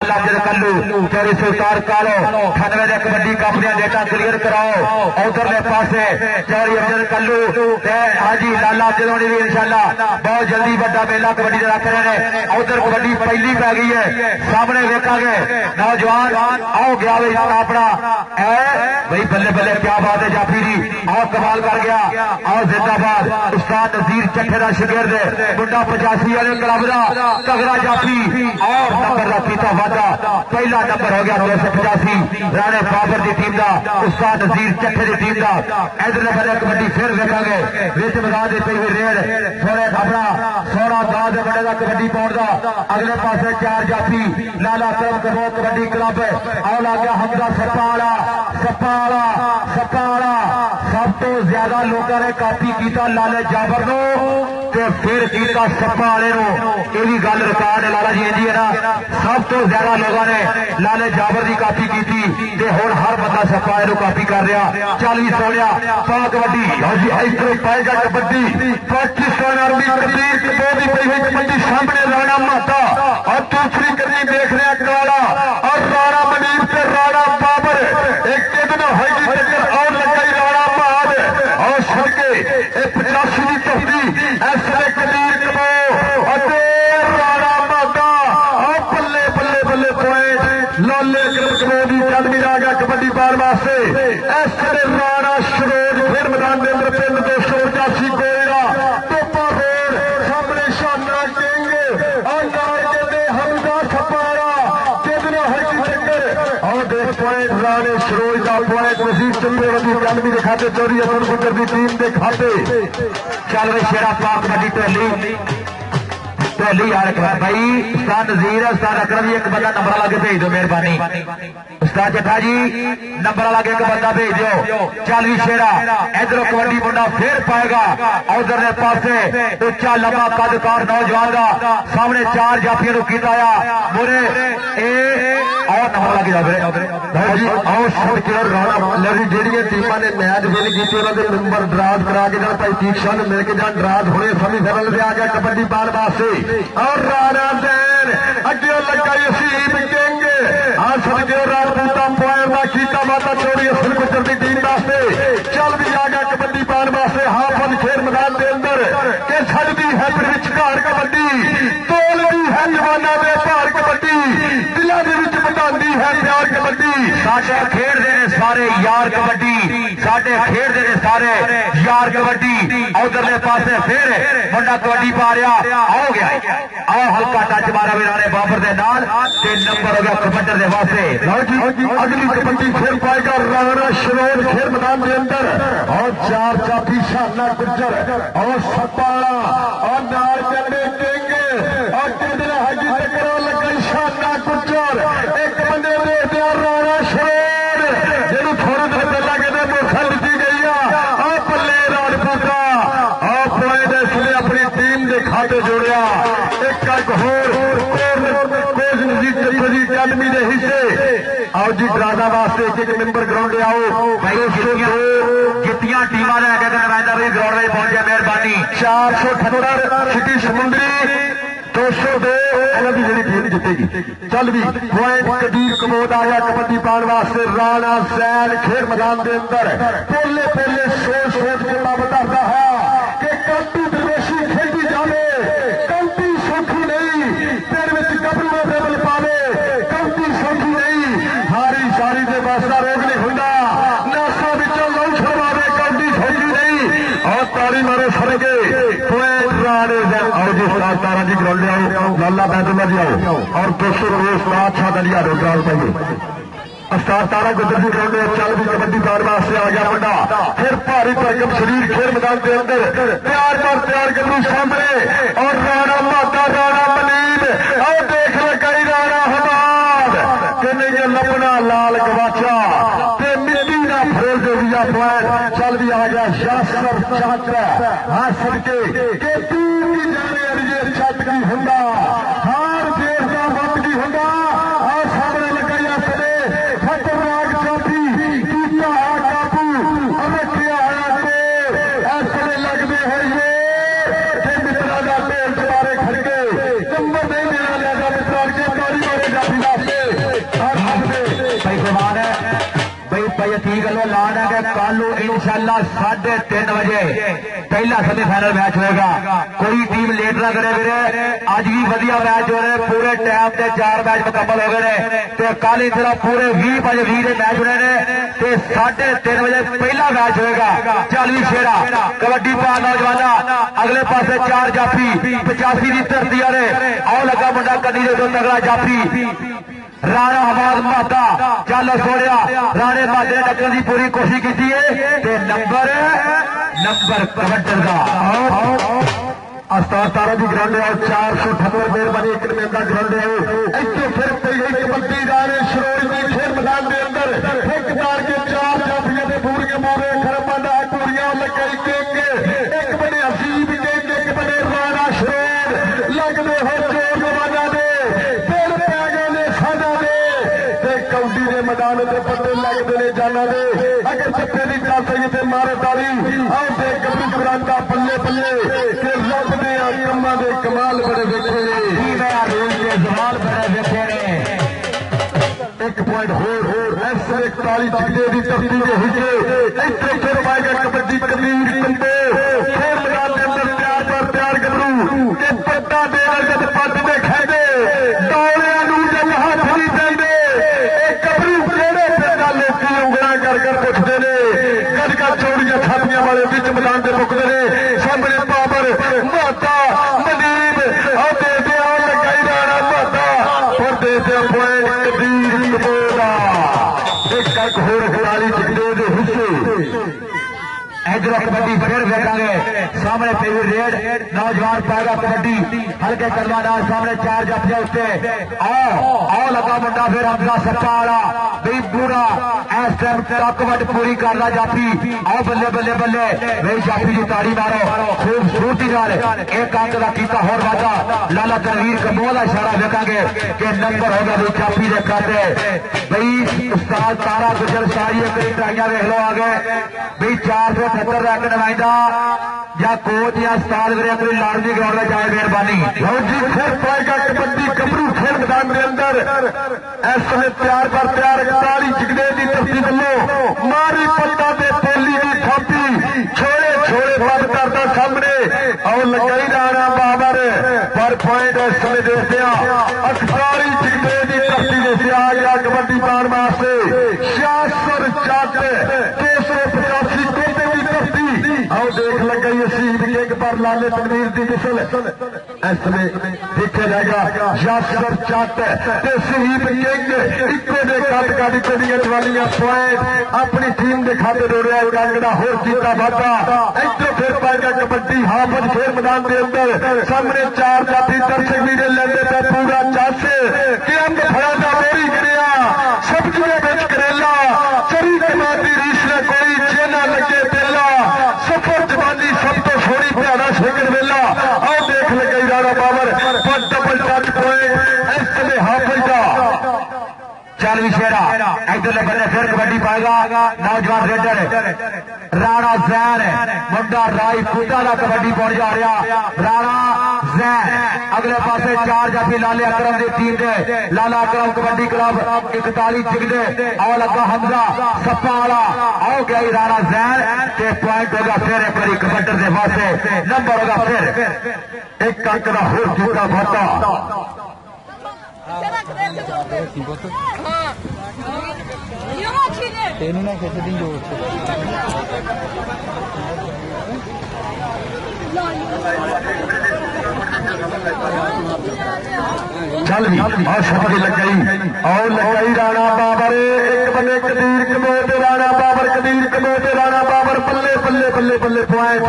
लाला अफजल कल्लू चौरी सुल्तान कालो 98 कबड्डी कप दियां data clear कराओ उधरले पासे चौरी अफजल कल्लू हाजी लाला अफजल होनी भी इंशाल्लाह बहुत जल्दी बड़ा मेला कबड्डी रख रहे हैं। उधर कबड्डी पहली पै गई है सामने वेखांगे नौजवान आओ गया अपना भाई बल्ले बल्ले क्या बात है जाफी जी आओ कमाल कर गया आओ जिंदाबाद उस्ताद नजीर चट्ठे का शिगिर्द मुंडा 85 वाले क्लब का तगड़ा जाफी और नंबर का कीता वादा पहला नंबर हो गया 285 राणे बाबर की टीम का उस्ताद नजीर चट्ठे की टीम का इधर बल्ले कबड्डी फिर वेखांगे विच मैदान की पई हुई रेड थोड़े अपना सोना दाद बड़े का कबड्डी पाउण का अगले पासे 4 जाफी लाला करम कबो कबड्डी क्लब आओ लग गया हमदा सप्पा वाला सब तो ज्यादा लोगों ने कापी किया लाले जाबर नो ते फिर किया सप्पा वाले नो ये भी गल रिकॉर्ड है लाला जी इंजी है ना सब तो ज्यादा लोगों ने लाले जाबर की कापी की हुण हर बंदा सप्पा वाले कापी कर रहा चल भी सोनिया पा कबड्डी पाएगा कबड्डी पाकिस्तान आर्मी कबड्डी सामने राणा माता और दूसरी करनी देख रहे काला और राणा मनीर से राणा बाबर एक और लगाई राणा महाद और सड़के 85 की चौथी ऐसे कबीर कबो राणा माता और बल्ले बल्ले बल्ले पॉइंट लाले कबो की अकादमी आ गया कबड्डी पार वास्ते ऐसे राणा सरोज फिर मैदान के अंदर पिंड 285 गोएगा टोपा रोड सामने शाना किंग और पॉइंट राणे सरोज का पॉइंट नजीर चंद्रवती अकादमी के खाते चौरी अफजल गुजर की टीम के खाते चल रही शेरा पाक कबड्डी ढोली यार भाई उस्ताद नजीर उस्ताद अकरम जी एक बंदा नंबर वाला के भेज दो मेहरबानी उस्ताद जट्ठा जी नंबर वाला के एक बंदा भेज दो चल भी शेरा इधरों कबड्डी मुंडा फिर पाएगा उधर ने पासे उच्चा लंबा कदकार नौजवान का सामने 4 जाफियों को किताया मुरे और नंबर लगे जाए आओ सड़के राणा लड़ी जेड़ियां टीमां ने मैच विन कीते उन्हां दे नंबर ड्राज करा के जान भाई दीक्षा ने मिल के जान ड्राज होने सेमीफाइनल में आ गया कबड्डी पान वास्ते और राणा दैन अगे लगाई असीब किंग आ सड़के राजपूता पॉइंट का कीता माता चोरी अफजल गुजर की टीम वास्ते चल भी आ गया कबड्डी पान वास्ते हाफन खेल मैदान के अंदर के छड़दी है विचकार कबड्डी तोलदी है जवाना दे भार कबड्डी दिलों दे विच बतांदी है प्यार कबड्डी साडे खेडदे ने सारे यार कबड्डी साडे खेडदे ने सारे यार कबड्डी उधरले पासे फिर मुंडा कबड्डी पा रहा आओ गया आओ हल्का टच मारा राणे बाबर दे नाल ते नंबर हो गया कबड्डर दे वास्ते अगली कबड्डी फिर पाएगा राणा सरोज खेल मैदान के अंदर और 4 जाफी शाना गुजर और सपाड़ा और नाल चंडे किंग और किधर हाजी टकरो लगा शाना गुजर एक बंदे दे राणा सरोज जिन्हों थोड़े दिन पहला कहते मोखल दी गई आ बल्ले राजपूता और पॉइंट इसने अपनी टीम के खाते जोड़िया एक होर अकादमी के हिस्से आओ जी डराना वास्ते एक नंबर ग्राउंड आओ जितियां टीम लैके नुमाइंदा भी ग्राउंड में पहुंच गया मेहरबानी 478 सिटी समुंदरी 202 की जी टीम जीतेगी चल भी पॉइंट कबीर कमोद आया कबड्डी पाने वास्ते राणा सैन खेल मैदान के अंदर पोले पोले सोच सोच के बताता है कि कंटी दरवेशी खेली जाए कंटी सौखी नहीं तेरे गबरू टेबल पावे कंटी सौखी नहीं हारी सारी के वास्ता रोग नहीं होंगे नासा बिचों लौ छड़वावे कंटी सौखी नहीं और ताली मारो सड़के पॉइंट राणे और जी तारा जी ग्राउंड आओ लाला बैदुल्ला जी आओ और 200 उस्ताद शाह दलिया ग्राउंड पाइए उस्ताद तारा गुजर जी ग्राउंड में चल भी कबड्डी पार वास्ते आ गया मुंडा फिर भारी भरकम शरीर खेल मैदान के अंदर प्यार पर प्यार गलू सामने और राणा माता राणा मनीब और देख लगाई राणा हमाद कि लपना लाल गवाचा मिट्टी का फरोल दे दिया पॉइंट चल भी आ गया यासर चाहता हाथ सड़के के दूर की जाने अरिए छत की हुंडा हार देश का वक्त की हुंडा और सामने लगाया सने खतरनाक जाती कीता है काबू हमें किया है ऐसे लगते हैं ये मित्रा का पेड़ तुम्हारे खड़के नंबर नहीं देना लगा मित्रा के तारी मारे जाती यतीक वालों ला देंगे कल इंशाअल्लाह 3:30 बजे पहला सेमीफाइनल मैच होएगा। कोई टीम लेट ना करे वीरे, अज भी वधिया मैच हो रहे, पूरे टाइम से 4 मैच मुकम्मल हो गए ने ते कल इंशाअल्लाह पूरे 20:20 के मैच होने ने ते 3:30 बजे पहला मैच होएगा। चल भी शेरा कबड्डी पा नौजवाना अगले पासे 4 जाफी 85 की धरती वाले आओ लगा मुंडा कदी दे तगड़ा जाफी राणा हमाद माता चल सोड़िया राणे माते ने टक्कर की पूरी कोशिश की है नंबर कबड्डर का अस्तार तारा की ग्राउंड है 498 मेहरबानी एक का ग्राउंड है इतने फिर कबड्डी राणे शरोर की खेल मैदान के अंदर एक बार के 4 जाफिया के पूरे मोरे खरबंदा पूरियां लगे एक बड़े हसीब एक बड़े राणा शरोर लगते हो जोर जमाना दे फिर पै गए साजा दे कबड्डी के मैदान से पत्ते लगते ने जाना दे अगर चप्पे की गल सही थे मारे ताली आते कबड्डी ग्रांटा पल्ले पल्ले रब ने कमां के कमाल बड़े देखे ने जमाल बड़े देखे ने 1 पॉइंट होर एस 41 जिले की धरती के हिस्से इतने फिर पाएगा कबड्डी कबीर कंडे फिर मैदान के अंदर तैयार गबरू के पट्टा दे जब पट में खेदे दौड़िया जब हाथ नहीं देंगे गबरू केड़े पिंडा लोकी उंगला कर पुछते ने गजका चौड़ियां छातियां वाले बीच मैदान से मुकते ने सामने बाबर माता मनीब और देते लगाई जाना माता और देते पॉइंट कबीर कबोरा एक होर 41 जिले के हिस्से इधर कबड्डी फिर देखेंगे सामने पेवी रेड नौजवान पाएगा कबड्डी हल्के कदमा नाल सामने 4 जाफिया उससे आओ लगा मुंडा फिर हमला सप्पा वाला बई पूरा इस टाइम कबड्डी पूरी करना जाफी आओ बल्ले बल्ले बल्ले बई जाफी की ताड़ी मारो खूबसूरती नाल एक अंक का कीता होर वादा लाला तनवीर कमोल का इशारा देखेंगे कि नंबर होगा बई जाफी के खाते बई उस्ताद तारा गुजर सारी एक ट्राइयां देख लो आ गए बई 470 का एक नुमाइंदा या कोच या उस्ताद वीरे अपनी लाडली ग्राउंड में जाए मेहरबानी जी फिर पाएगा कबड्डी कमरू खेल मैदान के अंदर इस समय तैयार 41 जिगदे की धरती वालों मारी पट्टा दे पोली की थापी छोड़े बंद करता सामने और लगाई राणा बाबर पर पॉइंट इस समय देखते 48 जिगदे की धरती जैसे आ गया कबड्डी पान वास्ते 66 चाट 285 आओ देख लग गई शहीद किंग पर लाले तनवीर की मिसल इस समय देखा जाएगा यासर चट शहीद किंग इको दे कट काटी कोड़ियां वालियां पॉइंट अपनी टीम के खाते दौड़िया कांगड़ा होर जीता वादा इधर फिर पाएगा कबड्डी हाफज खेल मैदान के अंदर सामने 4 जाफी दर्शक भी लेंदे पे पूरा चस कि अंग फड़ा दा मेरी गिरिया सब्जियों बिच करेला चरी कमाती रीस ने कोई चेना लगे तेला सफर जवानी सब तो थोड़ी प्यारा शेखर वेला आओ देख लगे राणा बाबर पर डबल टच पॉइंट इस समय हाफिज का चल भी शेरा इधर बल्ले फिर कबड्डी पाएगा नौजवान रेडर राणा जैन मुंडा राई फूटा का कबड्डी पहुंच जा रहा राणा जैन अगले पासे 4 जाफी लाले अकरम की टीम के लाला अकरम कबड्डी क्लब 41 जिगदे आओ लगा हमजा सप्पा वाला आओ गया राणा जैन के पॉइंट होगा फिर एक बारी कबड्डर के पासे नंबर होगा फिर एक अंक का होर जीता भाता तेनू ना कैसे दिन जोड़ चल भी और शब्द लग गई राणा बाबर एक बल्ले कदीर कमोते राणा बाबर कदीर कमोते राणा बाबर बल्ले बल्ले बल्ले बल्ले पॉइंट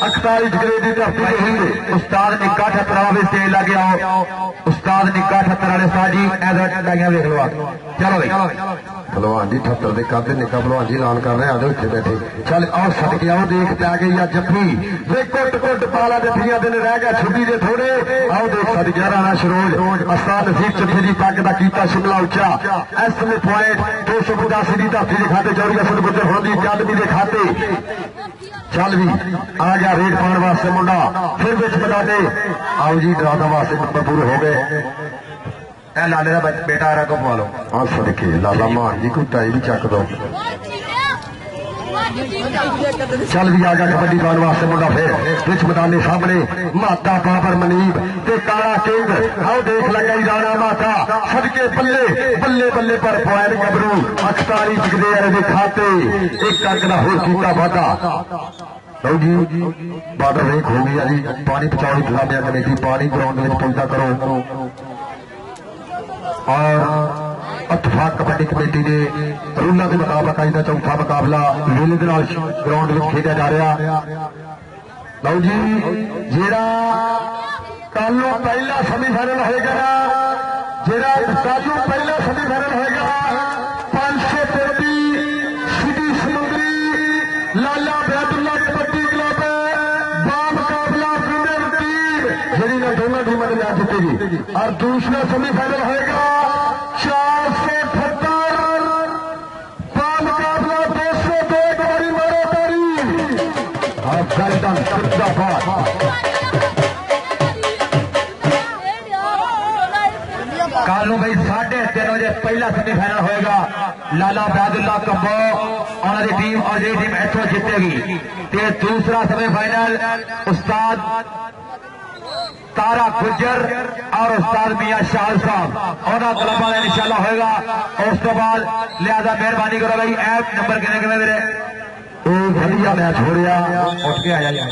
48 जिले की धरती उस्ताद निक्का ठत्तरा भी स्टेज लगे आओ उस्ताद निक्का ठत्तरा वाले साजी ऐसा लाइया देख लो चलो भाई भलवान जी ठत्तर के कादे निक्का भलवान जी ऐलान कर रहे हैं आधे उत्थे बैठे चल और सदके आओ देख पे आ गई या जफ्फी वे कुट पाला जफ्फिया दिन रह गया छुट्टी दे थोड़े आओ देख सदके राणा शरोज उस्ताद नसीब चट्ठे की पग का कीता शिमला उच्चा इस समय पॉइंट 285 की धरती के खाते चौड़िया फुट गुजर होने की जल भी के खाते चल भी आ गया रेड पाने वास्ते मुंडा फिर बिच बता दे आओ जी डरादा वास्ते नंबर पूरे हो गए लाले का बेटा आ रहा को पा लो हाँ सदके लाला मान जी कोई टाई भी चक दो चल भी आ गया कबड्डी पाने वास्ते मुंडा फिर विच मैदान के सामने माता बाबर मनीब ते काला किंग आओ देख लगा राणा माता सदके बल्ले बल्ले बल्ले पर पॉइंट गबरू 48 जिगदे वाले खाते एक अंक का होर कीता वादा लो जी बादल रेख हो गई जी पानी पहुंचाने गुलाबिया कमेटी पानी ग्राउंड में पहुंचा करो और इतफाक कबड्डी कमेटी ने रूलों के मुताबिक अज का चौथा मुकाबला मेले के ग्राउंड में खेलिया जा रहा लो जी जेड़ा कल पहला सेमीफाइनल होगा जेड़ा कल पहला सेमीफाइनल होगा 500 कोटी सिटी समुद्री लाला बैतुल्ला कबड्डी क्लब बामुकाबला प्रीमियर टीम जी ने दोनों टीमों ने मैच जीतेगी और दूसरा सेमीफाइनल होगा 478 बामुकाबला 202 कबड्डी मारो तारी और गर्दन जिंदाबाद कल भाई 3:30 बजे पहला सेमीफाइनल होएगा लाला बैदुल्ला कंबो उन्होंने टीम और ये टीम इतों जीतेगी ते दूसरा सेमीफाइनल उस्ताद तारा गुजर और उस्ताद मियां शाह साहब उन्होंने क्लबों में इंशाल्लाह होएगा उस तो बाद लिहाजा मेहरबानी करो भाई ऐप नंबर कितने कितने मेरे वधिया मैच हो रहा उठ के आ जाए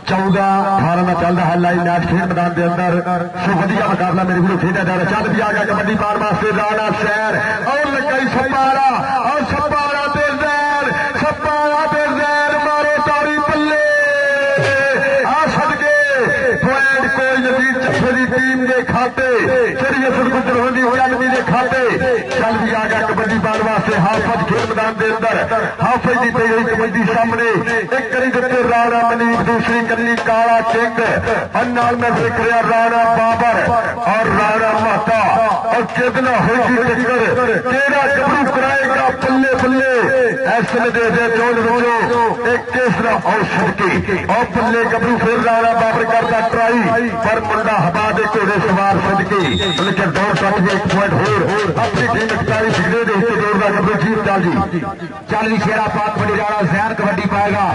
14-18 में चल रहा है लाइव मैच खेल मैदान के अंदर सो वधिया मुकाबला मेरे को खेला जा रहा चल भी आ गया कबड्डी पार वास्ते राणा शहर और लगाई सपारा और सपारा ते जैर मारो तारी बल्ले आ सदके पॉइंट कोई नहीं चफे की टीम के खाते चलिए सुरगुजर होनी हो आदमी के खाते चल भी आ गया कबड्डी पार वास्ते हाफज खेल मैदान के अंदर हाफज की गई कबड्डी सामने एक करी दिते राणा मनीब दूसरी कली काला किंग अन्नाल में देख रहा राणा बाबर और राणा माता और कितना होगी टक्कर केड़ा गबरू कराएगा बल्ले बल्ले ऐसे में दे दे चोल रोजो एक केसरा और सड़की और बल्ले गबरू फिर राणा बाबर करता ट्राई पर मुंडा हवा दे घोड़े सवार सदके लेकिन दौड़ सकते 1 पॉइंट होर अपनी टीम 41 जिगरे दे के दौड़दा गबरू जीत जी चल भी शेरा पाक कबड्डी राणा जैन कबड्डी पाएगा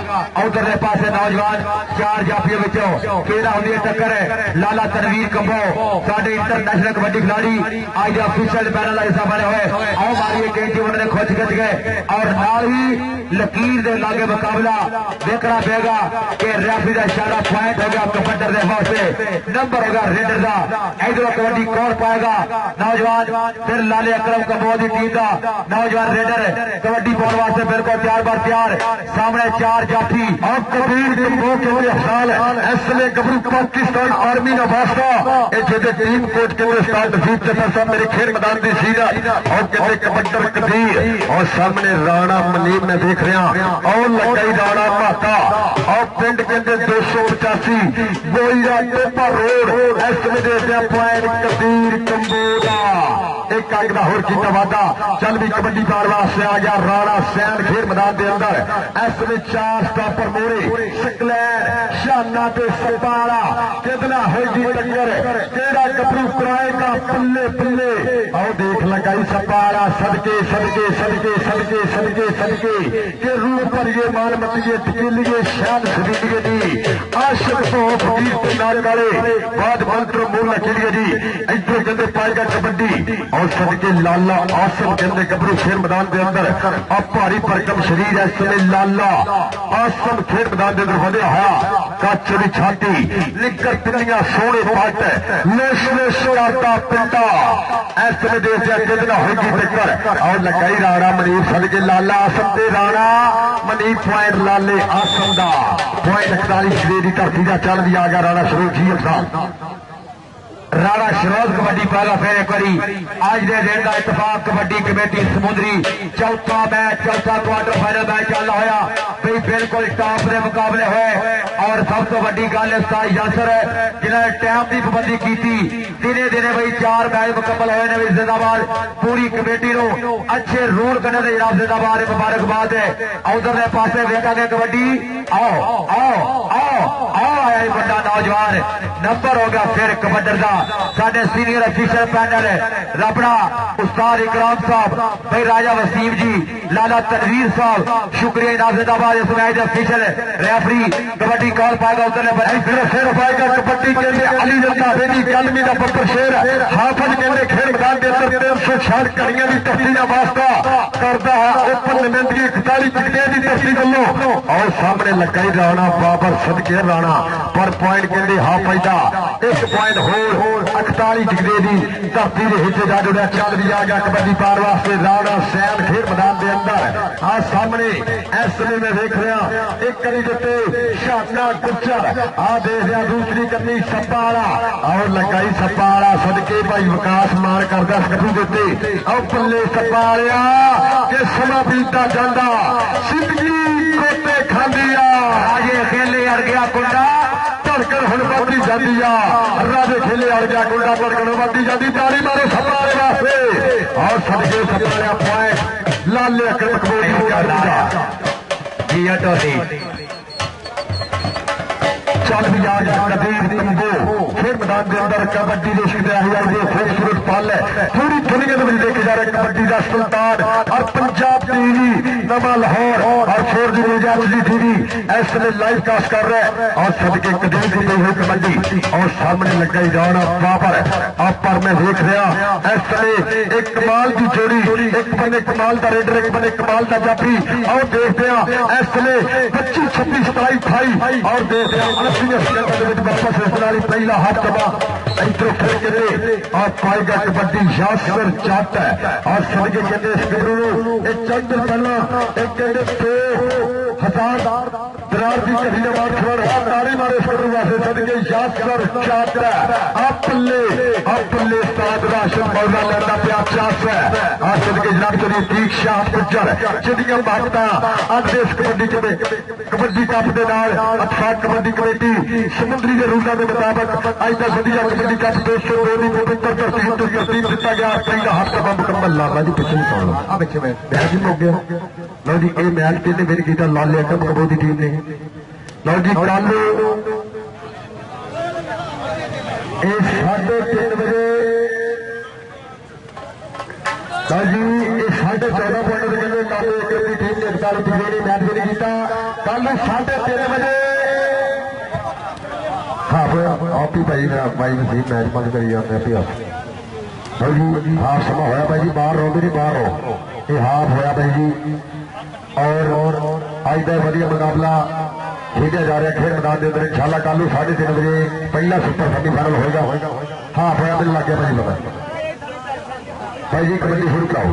उधरले पासे नौजवान 4 जाफियों विचों केड़ा होंदी टक्कर है लाला तनवीर कंबो साडे इंटरनेशनल कबड्डी खिलाड़ी आज ऑफिशियल पैनल का हिस्सा बने हुए आओ मारिए कैंची उन्होंने खुद खिंच गए और नाल ही लकीर दे लागे मुकाबला देखना पेगा कि रेफरी का इशारा पॉइंट हो गया कबड्डर के वास्ते नंबर होगा रेडर का इधर कबड्डी कौन पाएगा नौजवान फिर लाले अकरम कंबो की टीम का नौजवान रेडर कबड्डी पाने वास्ते बिल्कुल तैयार बार तैयार सामने 4 जाफी और कबीर कंबो के हाल इसलिए गबरू पाकिस्तान आर्मी ने वास्ता जेडे टीम कोच के उस्ताद नसीब चफर साहब मेरे खेल मैदान की सीधा और कहते कबड्डर कबीर और सामने राणा मनीब में देख रहा और लगाई राणा माता और पिंड के अंदर 285 बोईरा टोपा रोड इसमें देते हैं पॉइंट कबीर कंबोला एक अंक का होर कीता वादा चल भी कबड्डी पार वास्ते आ गया राणा सैन खेल मैदान के अंदर इसमें 4 स्टॉपर मोड़े सकलैन शाना ते सपारा कितना होगी टक्कर केड़ा गबरू कराएगा बल्ले बल्ले आओ देख लगाई सपारा सदके सदके सदके सदके सदके सदके के रूह पर ये माल मतिए टिकिलिए शान सदीलिए जी आशिक तो फकीर के नारे वाले बाद मंत्र मूल लखिलिए जी इधर कहते पाएगा कबड्डी और सदके लाला आसम कहते गबरू खेल मैदान के अंदर अब भारी भरकम शरीर है इसमें लाला आसम खेल मैदान के अंदर बढ़िया है कच्च की छाती निकर पिंडियां सोने पट लेसले सोराता पिंडा ऐसे में देख कितना होगी टक्कर और लगाई राणा मनीब सदके लाला आसम के राणा मनीब पॉइंट लाले आसम का पॉइंट 41 की धरती का चल भी आ गया राणा सरोज जी साहब राणा शरोज कबड्डी पाएगा फिर एक बारी आज के दिन का इतफाक कबड्डी कमेटी समुद्री चौथा मैच चौथा क्वार्टर फाइनल मैच चल रहा है भाई बिल्कुल टॉप के मुकाबले हुए और सब तो बड़ी गल उस्ताद यासर है जिन्होंने टाइम की पाबंदी की दिने दिने भाई 4 मैच मुकम्मल हुए ने जिंदाबाद पूरी कमेटी को अच्छे रूल करने के जनाब जिंदाबाद मुबारकबाद है उधरले पासे देखा कबड्डी आओ आओ आओ आओ आया बड़ा नौजवान नंबर हो गया फिर कबड्डर का साढ़े सीनियर अफिशियल पैनल रबड़ा उस्ताद इकराम साहब भाई राजा वसीम जी लाला तनवीर साहब शुक्रिया नाजिदाबाद इस match official referee kabaddi call पाएगा उधर फिर पाएगा कबड्डी के लिए अली रंधा बेदी कलमी का पत्थर शेर हाफज कहते खेल मैदान के अंदर 360 घड़ियां की तस्ती का वास्ता करता है ओपन लिमिट की 41 टिकटे की तस्ती वालों और सामने लगा ही राणा बाबर सदके राणा पर पॉइंट कहते हाफज का 1 पॉइंट होर 41 टिकटे की धरती के हिस्से जा जुड़ा चल भी आ गया कबड्डी पार वास्ते राणा सैन खेल मैदान के अंदर आ सामने इस समय में देख रहा एक करी जिते शाना गुज्जर आ देख रहा दूसरी करनी सप्पा वाला और लगाई सप्पा वाला सदके भाई विकास मान करदा सकू देते और पल्ले सप्पा वालिया कि समा बीतदा जांदा जिंदगी कोटे खांदी आ राजे खेले अड़ गया कुंडा धड़कन हुण बढ़ती जाती आ राजे खेले अड़ गया कुंडा धड़कन बढ़ती जाती ताली मारो सप्पा वाले वास्ते और सदके सप्पा वाला पॉइंट लाले अकरम कबूल करदा जी टोटी चल भी आज कबीर तंबू फिर मैदान के अंदर कबड्डी के खूबसूरत पल है पूरी दुनिया में देखे जा रहे कबड्डी का सुल्तान और पंजाब टीवी नवा लाहौर और फोर जी मीडिया टीवी इस समय लाइव कास्ट कर रहे हैं और सदके कदम की गई हुई कबड्डी और सामने लग गई राणा बाबर आप पर मैं देख रहा इस समय एक कमाल की जोड़ी एक बने कमाल का रेडर एक बने कमाल का जाफी और देखते हैं इस समय 25 26 27 28 और देख रहे हैं वापस इस पहला हाथ दबा इधरों फिर कहते और पाएगा कबड्डी यासर चाट है और सदके कहते इस गबरू एक चंद पहला एक कहते 2000 दरार की घड़ी ने मार छोड़ तारी मारे इस गबरू वास्ते सदके यासर चाट है अपले उस्ताद राशन मौला लेंदा पिया चास है और सदके जनाब चली तीक शाह गुज्जर जिंदियां महत्ता अज इस कबड्डी कबड्डी कप के नाल अफसाक कबड्डी कमेटी समुद्री के रूलों के मुताबिक अज का वधिया कबड्डी कप 202 की पवित्र धरती उत्ते तरतीब दिता गया पहला हफ्ता मुकम्मल लाला जी पिछले निकाल आ पिछे मैच हो गया लो जी ये मैच कितने मेरी कीता लाले अकम कबो की टीम ने लो जी कल 3:30 बजे जी ये 14.5 पॉइंट लाले अकम की टीम ने 41 टिकटे मैच भी नहीं किया कल 3:30 बजे हाँ आप ही भाई भाई वसीम मैच बंद करी जाते भाई जी हाफ समा होया भाई जी बाहर रहो मेरी बाहर रहो ये हाफ होया भाई जी और अज का वधिया मुकाबला खेलिया जा रहा खेल मैदान के अंदर इंशाल्लाह कल 3:30 बजे पहला सुपर सेमीफाइनल होगा हाफ होया मेरे लग गया भाई पता भाई जी कबड्डी शुरू कराओ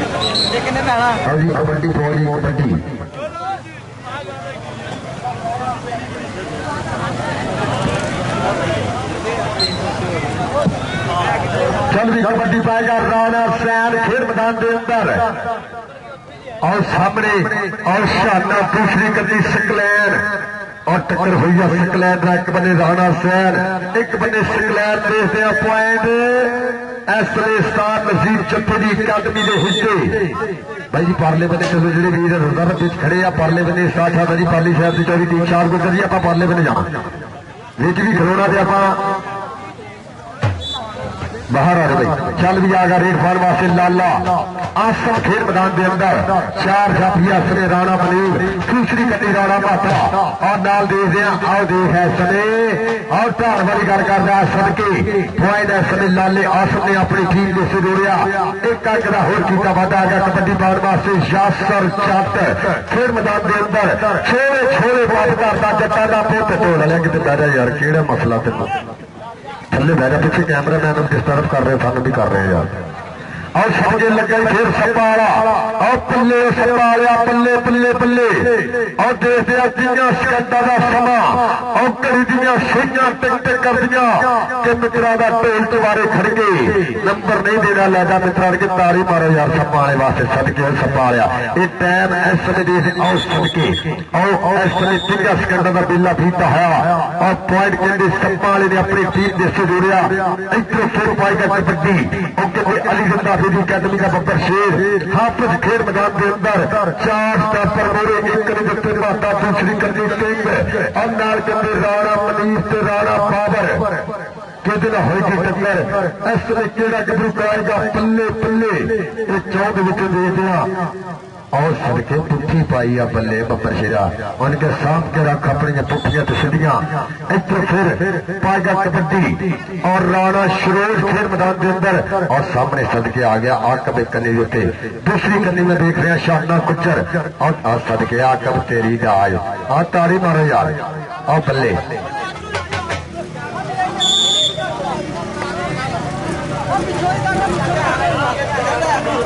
हाँ जी कबड्डी फौजी कबड्डी चल भी कबड्डी पाएगा राणा सैन खेल मैदान के अंदर और सामने और शाना दूसरी गति सकलैन और टक्कर हुई है सकलैन का एक बने राणा सैन एक बने सकलैन देखते हैं पॉइंट एसले स्टार नसीब चप्पे की अकादमी के हिस्से भाई जी पारले बने जो वीर रुदा पिच खड़े आ पारले बने स्टार्ट है जी पारली शहर की चौरी टीम 4 गुजर जी आप पारले बने जाना विच भी खड़ोना तो आप बाहर आ रहे भाई चल भी आगा रेड फार वास्ते लाला आसम खेल मैदान के अंदर 4 जाफिया सने राणा बलीव दूसरी कटी राणा माता और नाल देखते हैं आओ देख है सने और धार वाली गल करता सदके पॉइंट है सने लाले आसम ने अपनी टीम को जोड़िया एक अंक का होर किया वादा आ गया कबड्डी पाउन वास्ते यासर चट खेल मैदान के अंदर छोले छोले बात करता जट्टा का पुत ढोल लिया कि बैठा यार केड़ा मसला तेन थले बैठा पिछले कैमरा मैन डिस्टर्ब कर रहे सन भी कर रहे यार और समझे लगे फिर सपाला और पल्ले सपालिया पल्ले पल्ले पल्ले और देखते जिया सकंडा का समा और घड़ी दियां सूइयां टिक टिक कर दियां कि मित्रा का ढोल दुबारे खड़ गए नंबर नहीं देना लैदा मित्रा के तारी मारो यार सपाले वास्ते सदके सपालिया ये टाइम इस समय देख आओ सदके और इस समय 3 सेकंड का बिल्ला बीता है और पॉइंट कहते सपाले ने अपनी टीम दे से जुड़िया इधर फिर पाएगा कबड्डी और कहते अलीगंदा अकेडमी का बब्बर शेर हाफिज खेल मैदान के अंदर 4 स्टॉपर मोरे एक निजते माता दूसरी करनी सिंह और नाल कहते राणा मनीष ते राणा बाबर किहदे नाल होएगी टक्कर इस वे किहड़ा गबरू कराएगा पल्ले पल्ले ये 14 विच देखदे आ और सड़के पुट्ठी पाई आ बल्ले बब्बर शेरा उनके साथ के रख अपनी पुट्ठियां तो सीधियां इधर फिर पाएगा कबड्डी और राणा शरोज खेल मैदान के अंदर और सामने सदके आ गया आकब एक कन्नी उत्ते दूसरी कन्नी में देख रहे हैं शाना कुचर और सदके आकब तेरी गाज आ तारी मारो यार आ बल्ले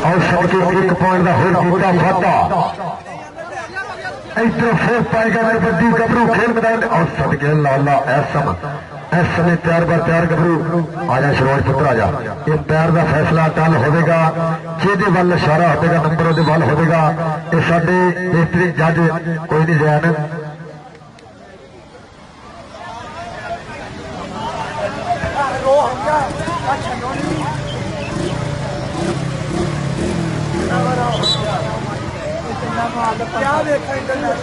और सबके 1 पॉइंट का होर किया फाटा इधर फिर पाएगा कबड्डी गबरू खेल मैदान और सदके लाला ऐसम इस समय तैयार बर तैयार गबरू आजा शरोज पुत्र आजा ये पैर का फैसला टल होगा जिहदे वल इशारा होगा नंबर उहदे वल होगा ये साडे बेहतरीन जज कोई नहीं जैन क्या देखा इंटरनेट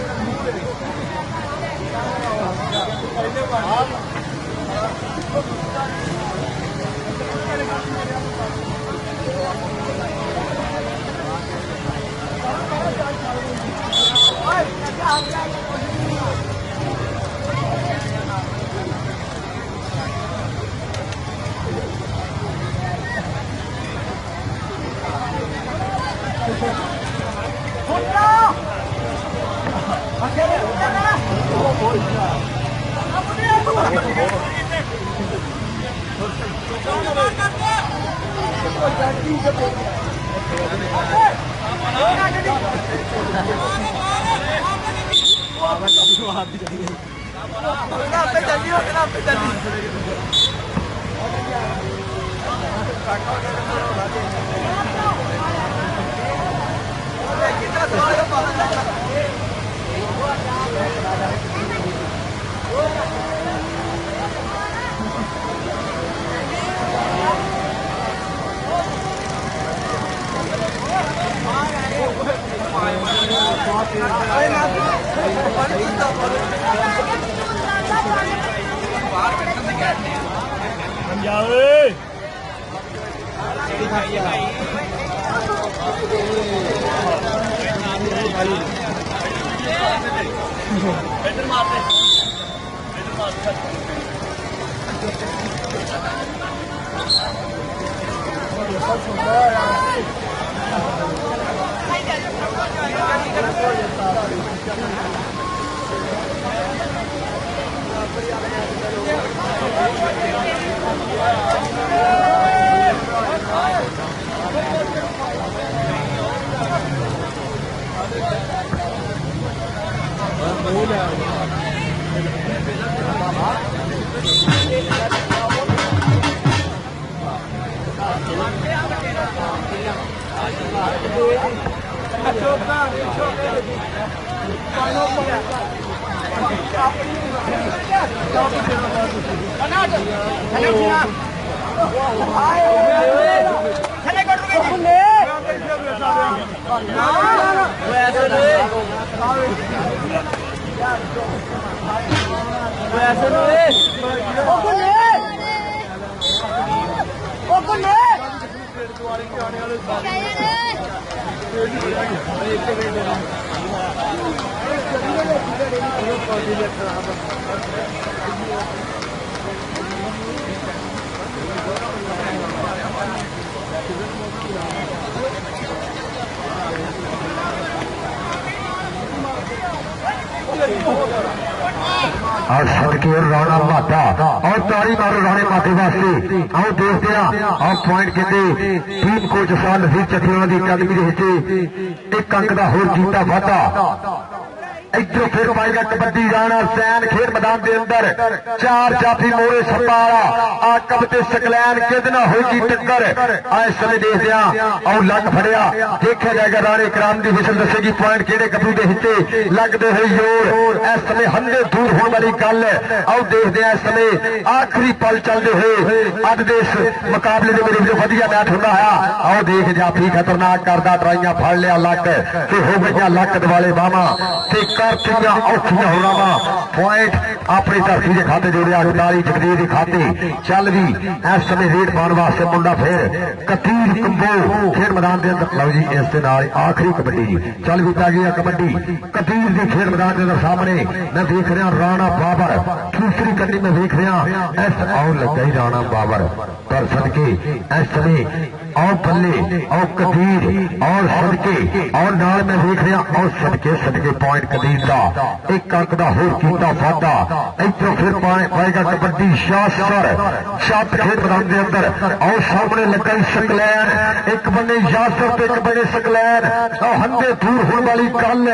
और सदके और राणा माता और तारी मारो राणे माते वास्ते आओ देखते हैं और पॉइंट कहते टीम कोच साल नसीर चकियां की अकादमी के एक अंक का होर जीता वाधा इधरों फिर पाएगा कबड्डी राणा सैन खेल मैदान के अंदर चार जाफी मोरे सपारा आकब ते सकलैन किदना होगी टक्कर इस समय देखते हैं और लग फड़िया देखा जाएगा राणे कराम की विशल दसेगी पॉइंट किहड़े कबड्डी के हिस्से लगते हुए जोर इस समय हंधे दूर होने वाली गल आओ देखते हैं इस समय आखिरी पल चलते हुए अज के इस मुकाबले के मेरे जो वधिया मैच होता है आओ देख जाफी खतरनाक करता ट्राइयां फड़ लिया लक ते हो गई लक दिवाले बामा औखियां होना वा पॉइंट अपनी धरती के खाते जोड़िया अखतारी जगदीर के खाते चल भी इस समय रेड पाने वास्ते मुंडा फिर कतीर कंबो खेल मैदान के अंदर लो जी इस दे नाल आखिरी कबड्डी जी चल भी पै गई कबड्डी कतीर के खेल मैदान के अंदर सामने मैं देख रहा राणा बाबर दूसरी कड्डी में देख रहा इस और लग गई राणा बाबर पर सदके इस समय और बल्ले और कतीर और सदके और नाल में देख रहा और सदके पॉइंट कतीर का एक अंक का होर कीता वाधा इधरों फिर पाएगा कबड्डी शास्त्र छत खेल मैदान के अंदर और सामने लगा सकलैन एक बने यासर एक बने सकलैन और हंधे दूर होने वाली गल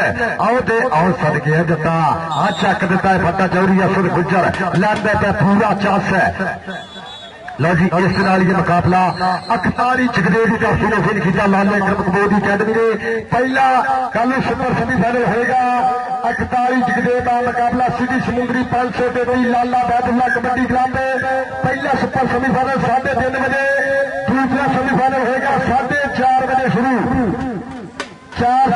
आओ दे आओ सदके जता आ चक दिता है फटा चौरी असद गुजर लैंदा पे पूरा चास है लो जी इस नाल ये मुकाबला अखतारी जगदेव की तरफ से फिर खिंचा लाले कबड्डी की अकादमी ने पहला कल सुपर सेमीफाइनल होगा अखतारी जगदेव का मुकाबला सिटी समुद्री 500 के लाला बैतुल्ला कबड्डी ग्राउंड में पहला सुपर सेमीफाइनल 3:30 बजे दूसरा सेमीफाइनल होगा 4:30 बजे शुरू 4